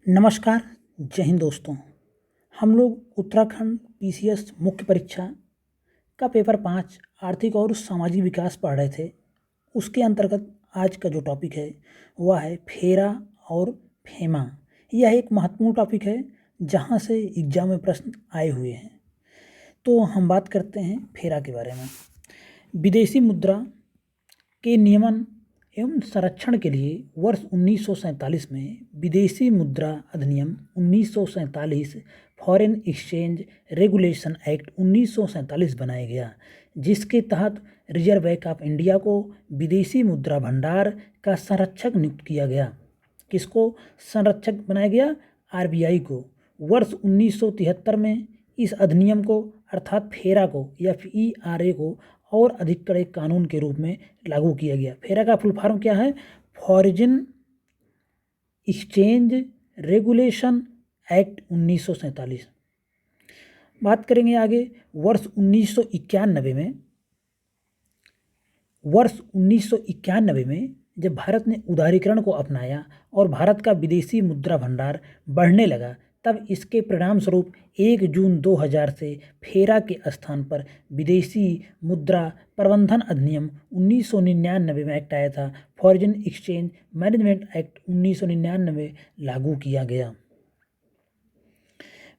नमस्कार, जय हिंद दोस्तों। हम लोग उत्तराखंड पीसीएस मुख्य परीक्षा का पेपर 5 आर्थिक और सामाजिक विकास पढ़ रहे थे। उसके अंतर्गत आज का जो टॉपिक है वह है फेरा और फेमा। यह एक महत्वपूर्ण टॉपिक है जहां से एग्जाम में प्रश्न आए हुए हैं। तो हम बात करते हैं फेरा के बारे में। विदेशी मुद्रा के नियमन एवं संरक्षण के लिए वर्ष 1947 में विदेशी मुद्रा अधिनियम 1947 फॉरेन एक्सचेंज रेगुलेशन एक्ट 1947 बनाया गया, जिसके तहत रिजर्व बैंक ऑफ इंडिया को विदेशी मुद्रा भंडार का संरक्षक नियुक्त किया गया। किसको संरक्षक बनाया गया? आरबीआई को। वर्ष 1973 में इस अधिनियम को अर्थात फेरा को या FERA को और अधिक कड़े कानून के रूप में लागू किया गया। फेरा का फुल फॉर्म क्या है? Foreign exchange regulation act 1947। बात करेंगे आगे। वर्ष 1991 में जब भारत ने उदारीकरण को अपनाया और भारत का विदेशी मुद्रा भंडार बढ़ने लगा, तब इसके परिणाम स्वरूप 1 जून 2000 से फेरा के स्थान पर विदेशी मुद्रा प्रबंधन अधिनियम 1999 में एक्ट आया था। फॉरेन एक्सचेंज मैनेजमेंट एक्ट 1999 लागू किया गया।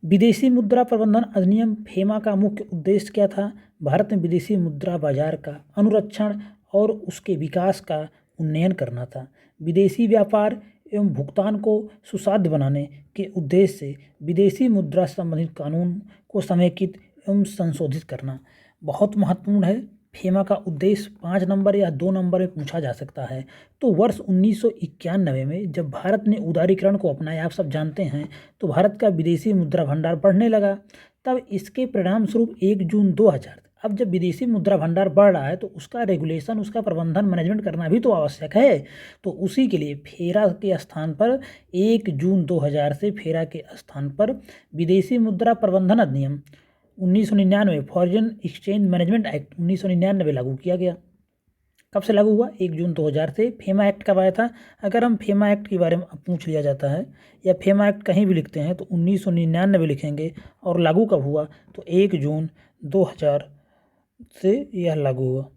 विदेशी मुद्रा प्रबंधन अधिनियम फेमा का मुख्य उद्देश्य क्या था? भारत में विदेशी मुद्रा बाजार का अनुरक्षण और उसके विकास का उन्नयन करना था। विदेशी व्यापार एवं भुगतान को सुसाध्य बनाने के उद्देश्य से विदेशी मुद्रा संबंधित कानून को समेकित एवं संशोधित करना बहुत महत्वपूर्ण है। फेमा का उद्देश्य 5 नंबर या 2 नंबर में पूछा जा सकता है। तो वर्ष 1991 में जब भारत ने उदारीकरण को अपनाया, आप सब जानते हैं, तो भारत का विदेशी मुद्रा भंडार बढ़ने लगा। तब इसके परिणाम स्वरूप 1 जून 2000, अब जब विदेशी मुद्रा भंडार बढ़ रहा है तो उसका रेगुलेशन, उसका प्रबंधन, मैनेजमेंट करना भी तो आवश्यक है। तो उसी के लिए फेरा के स्थान पर 1 जून 2000 से फेरा के स्थान पर विदेशी मुद्रा प्रबंधन अधिनियम 1999 फॉरेन एक्सचेंज मैनेजमेंट एक्ट 1999 लागू किया गया। कब से लागू हुआ? 1 जून 2000 से। फेमा एक्ट कब आया था? अगर हम फेमा एक्ट के बारे में पूछ लिया जाता है या फेमा एक्ट कहीं भी लिखते हैं तो 1999 लिखेंगे, और लागू कब हुआ तो 1 जून 2000 से यह लागू हुआ,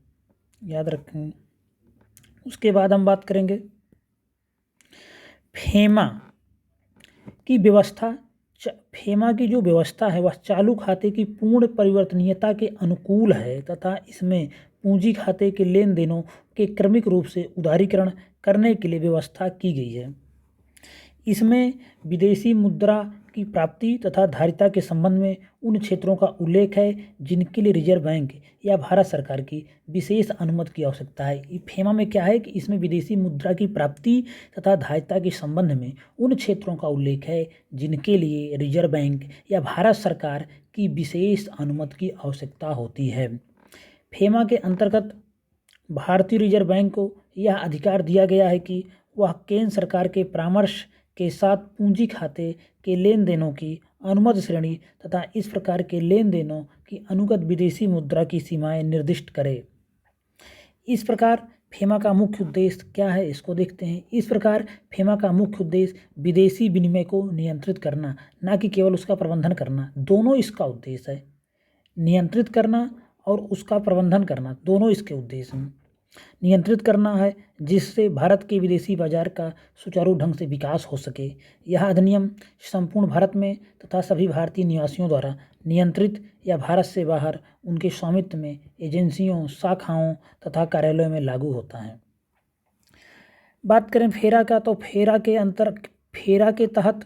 याद रखेंगे। उसके बाद हम बात करेंगे फेमा की व्यवस्था। फेमा की जो व्यवस्था है वह चालू खाते की पूर्ण परिवर्तनीयता के अनुकूल है तथा इसमें पूंजी खाते के लेन देनों के क्रमिक रूप से उदारीकरण करने के लिए व्यवस्था की गई है। इसमें विदेशी मुद्रा की प्राप्ति तथा धारिता के संबंध में उन क्षेत्रों का उल्लेख है जिनके लिए रिजर्व बैंक या भारत सरकार की विशेष अनुमति की आवश्यकता है। फेमा में क्या है कि इसमें विदेशी मुद्रा की प्राप्ति तथा धारिता के संबंध में उन क्षेत्रों का उल्लेख है जिनके लिए रिजर्व बैंक या भारत सरकार की विशेष अनुमति की आवश्यकता होती है। फेमा के अंतर्गत भारतीय रिजर्व बैंक को यह अधिकार दिया गया है कि वह केंद्र सरकार के परामर्श के साथ पूंजी खाते के लेन देनों की अनुमत श्रेणी तथा इस प्रकार के लेन देनों की अनुगत विदेशी मुद्रा की सीमाएं निर्दिष्ट करे। इस प्रकार फेमा का मुख्य उद्देश्य क्या है, इसको देखते हैं। इस प्रकार फेमा का मुख्य उद्देश्य विदेशी विनिमय को नियंत्रित करना, ना कि केवल उसका प्रबंधन करना। दोनों इसका उद्देश्य है, नियंत्रित करना और उसका प्रबंधन करना, दोनों इसके उद्देश्य हैं। नियंत्रित करना है जिससे भारत के विदेशी बाजार का सुचारू ढंग से विकास हो सके। यह अधिनियम संपूर्ण भारत में तथा सभी भारतीय निवासियों द्वारा नियंत्रित या भारत से बाहर उनके स्वामित्व में एजेंसियों, शाखाओं तथा कार्यालयों में लागू होता है। बात करें फेरा का, तो फेरा के तहत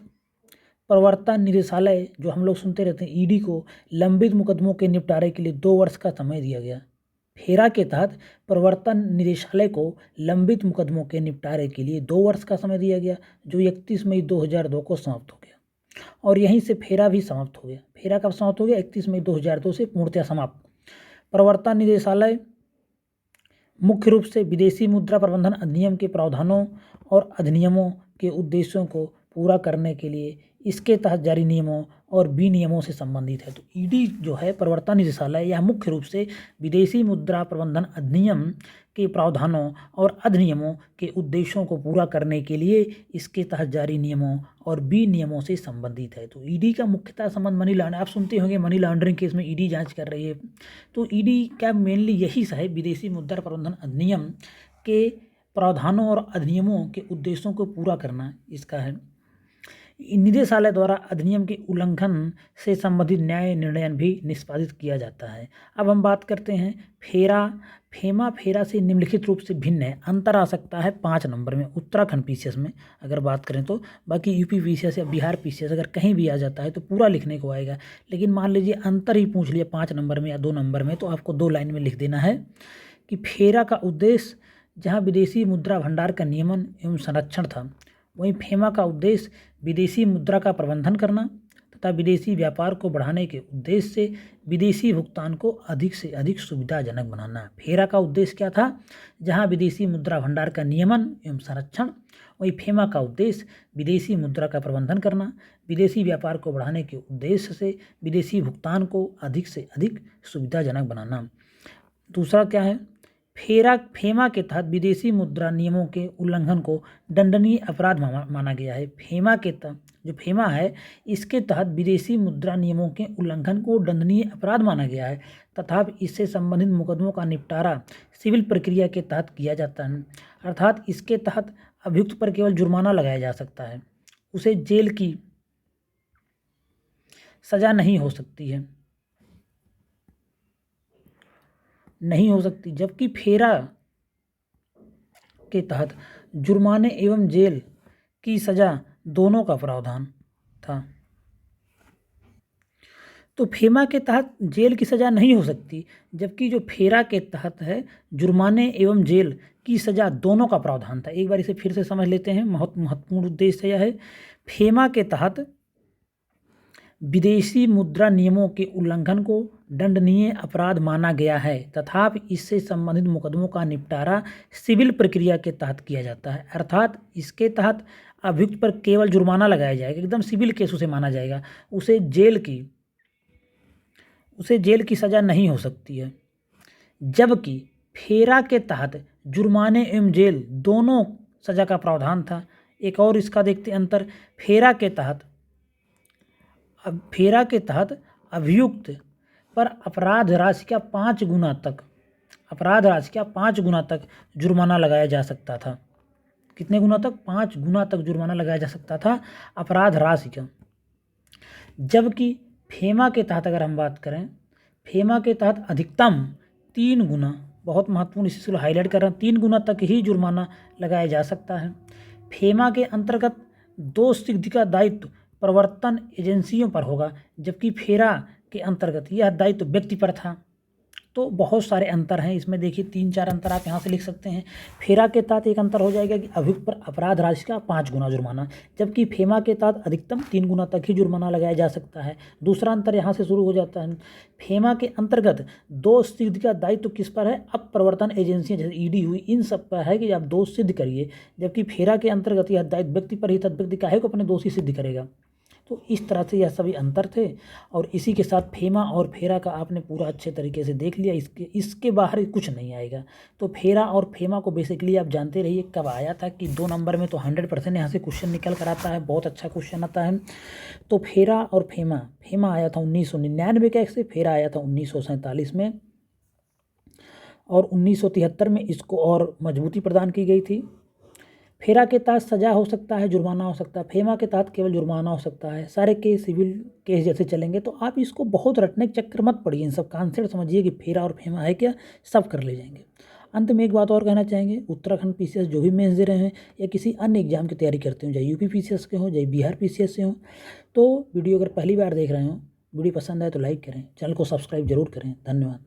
प्रवर्तन निदेशालय, जो हम लोग सुनते रहते हैं, ईडी को लंबित मुकदमों के निपटारे के लिए 2 वर्ष का समय दिया गया। फेरा के तहत प्रवर्तन निदेशालय को लंबित मुकदमों के निपटारे के लिए 2 वर्ष का समय दिया गया, जो 31 मई 2002 को समाप्त हो गया। और यहीं से फेरा भी समाप्त हो गया। फेरा कब समाप्त हो गया? 31 मई 2002 से पूर्णतः समाप्त। प्रवर्तन निदेशालय मुख्य रूप से विदेशी मुद्रा प्रबंधन अधिनियम के प्रावधानों और अधिनियमों के उद्देश्यों को पूरा करने के लिए इसके तहत जारी नियमों और विनियमों से संबंधित है। तो ईडी जो है, प्रवर्तन निदेशालय, यह मुख्य रूप से विदेशी मुद्रा प्रबंधन अधिनियम के प्रावधानों और अधिनियमों के उद्देश्यों को पूरा करने के लिए इसके तहत जारी नियमों और विनियमों से संबंधित है। तो ईडी का मुख्यतः संबंध मनी लॉन्ड्रिंग, आप सुनते होंगे मनी लॉन्ड्रिंग केस में ईडी जांच कर रही है। तो ईडी का मेनली यही है, विदेशी मुद्रा प्रबंधन अधिनियम के प्रावधानों और अधिनियमों के उद्देश्यों को पूरा करना इसका है। निदेशालय द्वारा अधिनियम के उल्लंघन से संबंधित न्याय निर्णय भी निष्पादित किया जाता है। अब हम बात करते हैं फेमा फेरा से निम्नलिखित रूप से भिन्न है। अंतर आ सकता है 5 नंबर में उत्तराखंड पीसीएस में अगर बात करें तो, बाकी यूपी पीसीएस या बिहार पीसीएस अगर कहीं भी आ जाता है तो पूरा लिखने को आएगा। लेकिन मान लीजिए अंतर ही पूछ लिया 5 नंबर में या 2 नंबर में, तो आपको 2 लाइन में लिख देना है कि फेरा का उद्देश्य जहाँ विदेशी मुद्रा भंडार का नियमन एवं संरक्षण था, वहीं फेमा का उद्देश्य विदेशी मुद्रा का प्रबंधन करना तथा विदेशी व्यापार को बढ़ाने के उद्देश्य से विदेशी भुगतान को अधिक से अधिक सुविधाजनक बनाना। फेरा का उद्देश्य क्या था? जहां विदेशी मुद्रा भंडार का नियमन एवं संरक्षण, वहीं फेमा का उद्देश्य विदेशी मुद्रा का प्रबंधन करना, विदेशी व्यापार को बढ़ाने के उद्देश्य से विदेशी भुगतान को अधिक से अधिक सुविधाजनक बनाना। दूसरा क्या है? फेमा के तहत विदेशी मुद्रा नियमों के उल्लंघन को दंडनीय अपराध माना गया है। फेमा के तहत जो फेमा है इसके तहत विदेशी मुद्रा नियमों के उल्लंघन को दंडनीय अपराध माना गया है तथा इससे संबंधित मुकदमों का निपटारा सिविल प्रक्रिया के तहत किया जाता है। अर्थात इसके तहत अभियुक्त पर केवल जुर्माना लगाया जा सकता है, उसे जेल की सजा नहीं हो सकती, जबकि फेरा के तहत जुर्माने एवं जेल की सजा दोनों का प्रावधान था। तो फेमा के तहत जेल की सजा नहीं हो सकती, जबकि जो फेरा के तहत है जुर्माने एवं जेल की सजा दोनों का प्रावधान था। एक बार इसे फिर से समझ लेते हैं, महत्वपूर्ण उद्देश्य यह है। फेमा के तहत विदेशी मुद्रा नियमों के उल्लंघन को दंडनीय अपराध माना गया है तथा इससे संबंधित मुकदमों का निपटारा सिविल प्रक्रिया के तहत किया जाता है। अर्थात इसके तहत अभियुक्त पर केवल जुर्माना लगाया जाएगा, एकदम सिविल केस उसे माना जाएगा, उसे जेल की सज़ा नहीं हो सकती है। जबकि फेरा के तहत जुर्माने एवं जेल दोनों सज़ा का प्रावधान था। एक और इसका देखते अंतर, फेरा के तहत अभियुक्त पर अपराध राशि का 5 गुना तक जुर्माना लगाया जा सकता था। कितने गुना तक? 5 गुना तक जुर्माना लगाया जा सकता था अपराध राशि का। जबकि फेमा के तहत अगर हम बात करें, फेमा के तहत अधिकतम 3 गुना, बहुत महत्वपूर्ण, इसी को हाईलाइट कर रहा हूँ, 3 गुना तक ही जुर्माना लगाया जा सकता है। फेमा के अंतर्गत 2 सिद्धि का दायित्व प्रवर्तन एजेंसियों पर होगा, जबकि फेरा के अंतर्गत यह दायित्व व्यक्ति पर था। तो बहुत सारे अंतर हैं इसमें, देखिए 3-4 अंतर आप यहाँ से लिख सकते हैं। फेरा के तहत एक अंतर हो जाएगा कि अभियुक्त पर अपराध राशि का 5 गुना जुर्माना, जबकि फेमा के तहत अधिकतम 3 गुना तक ही जुर्माना लगाया जा सकता है। दूसरा अंतर यहाँ से शुरू हो जाता है। फेमा के अंतर्गत 2 सिद्धि का दायित्व किस पर है? अब प्रवर्तन एजेंसियाँ जैसे ईडी हुई, इन सब पर है कि आप दोष सिद्ध करिए, जबकि फेरा के अंतर्गत यह दायित्व व्यक्ति पर ही, तब व्यक्ति काहे को अपने दोषी सिद्ध करेगा। तो इस तरह से यह सभी अंतर थे और इसी के साथ फेमा और फेरा का आपने पूरा अच्छे तरीके से देख लिया। इसके बाहर कुछ नहीं आएगा। तो फेरा और फेमा को बेसिकली आप जानते रहिए। कब आया था कि 2 नंबर में तो 100% यहाँ से क्वेश्चन निकल कर आता है, बहुत अच्छा क्वेश्चन आता है। तो फेरा और फेमा आया था 1999 के से, फेरा आया था 1947 में और 1973 में इसको और मजबूती प्रदान की गई थी। फेरा के तहत सजा हो सकता है, जुर्माना हो सकता है, फेमा के तहत केवल जुर्माना हो सकता है। सारे केस सिविल केस जैसे चलेंगे। तो आप इसको बहुत रटने के चक्कर मत पड़िए, इन सब कॉन्सेप्ट समझिए कि फेरा और फेमा है क्या, सब कर ले जाएंगे। अंत में एक बात और कहना चाहेंगे, उत्तराखंड पीसीएस जो भी मेंस दे रहे हैं या किसी अन्य एग्जाम की तैयारी करते हो, चाहे यूपी पीसीएस के हो, चाहे बिहार पीसीएस से हो, तो वीडियो अगर पहली बार देख रहे हो, वीडियो पसंद आए तो लाइक करें, चैनल को सब्सक्राइब जरूर करें। धन्यवाद।